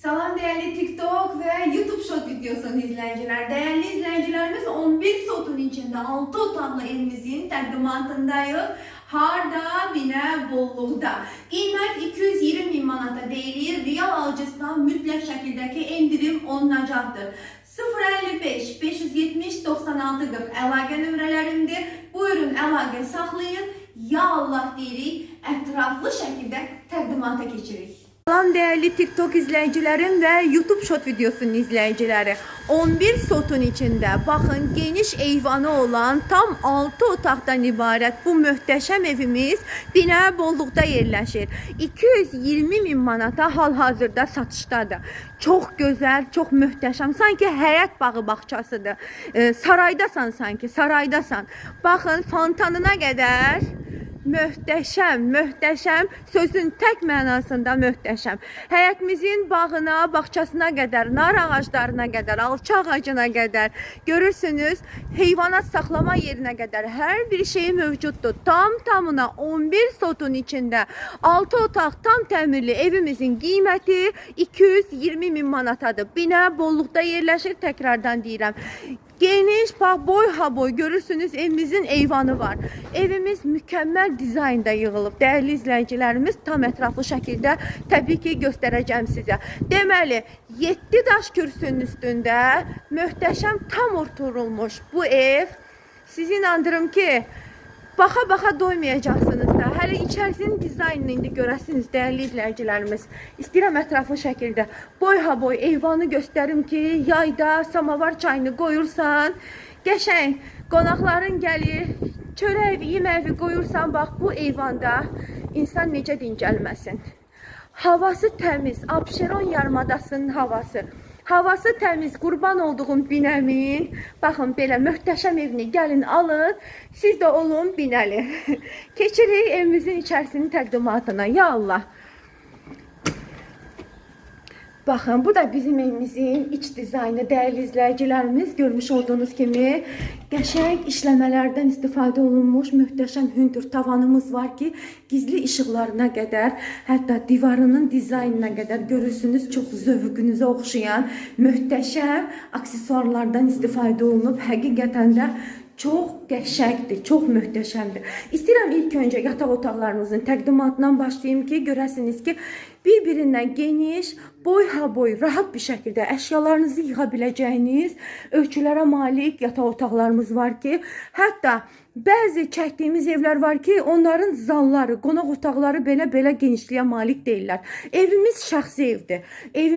Salam değerli TikTok ve YouTube Short videosunun izleyiciler. Değerli izleyicilerimiz 11 sotun içinde 6 otaqlı evimizin təqdimatındayıq. Harda? Binə Bolluqda. Qiymət 220 min manata deyilir. Real alıcısından mütləq şəkildəki endirim olunacaqdır. 055 570 96 40 əlaqə nömrələrimdir. Buyurun əlaqə saxlayın. Ya Allah deyirik, ətraflı şəkildə təqdimata keçirik. Salam değerli TikTok izleyicilerim ve YouTube Short videosunun izleyicileri. 11 sotun içinde bakın geniş eyvanı olan tam 6 otaqdan ibarət bu möhtəşəm evimiz Binə Bolluqda yerləşir. 220 min manata hal-hazırda satışdadır. Çok güzel, çok möhtəşəm. Sanki həyət bağı bağçasıdır. Saraydasan sanki, saraydasan. Bakın fontanına qədər. Möhtəşəm, möhtəşəm, sözün tək mənasında möhtəşəm. Həyətimizin bağına, bağçasına qədər, nar ağaclarına qədər, alça ağacına qədər, görürsünüz, heyvanat saxlama yerinə qədər hər bir şey mövcuddur. Tamına 11 sotun içində 6 otaq tam təmirli evimizin qiyməti 220 min manatadır. Binə Bolluqda yerləşir, təkrardan deyirəm. Geniş, bak boy ha boy görürsünüz evimizin eyvanı var. Evimiz mükemmel dizaynda yığılıb. Değerli izleyicilerimiz tam etraflı şekilde tabii ki göstereceğim size. Deməli 7 daş kürsünün üstünde möhtəşəm tam oturulmuş bu ev. Sizi inandırım ki baxa doymayacaksınız da. Hələ içərisinin dizaynını indi görəsiniz değerli izleyicilerimiz. İstəyirəm ətraflı şəkildə boy ha boy eyvanı göstərim ki, yayda samavar çayını qoyursan, qəşəng qonaqların gəlir, çörək, yeməyi qoyursan, bax bu eyvanda insan necə dincəlməsin. Havası təmiz, Abşeron yarımadasının havası. Havası təmiz, qurban olduğum Binəmin. Baxın, belə möhtəşəm evini gəlin alın. Siz də olun Binəli. Keçirik evimizin içərisinin təqdimatına. Ya Allah. Baxın, bu da bizim evimizin iç dizaynı. Değerli izleyicilerimiz, görmüş olduğunuz kimi qəşəng işləmələrdən istifadə olunmuş möhtəşəm hündür tavanımız var ki, gizli işıqlarına qədər, hətta divarının dizaynına qədər görürsünüz, çox zövqünüzə oxşayan möhtəşəm aksesuarlardan istifadə olunub. Həqiqətən də çok qəşəngdir, çok möhtəşəmdir. İstəyirəm ilk önce yataq otaqlarımızın təqdimatından başlayayım ki, görəsiniz ki, birbirinden geniş, boy ha boy, rahat bir şekilde eşyalarınızı yığa bileceğiniz ölçülere malik yataq otaqlarımız var ki, hatta bazı çəkdiyimiz evler var ki, onların zalları, qonaq otaqları belə genişliğe malik değiller. Evimiz şəxsi evdir.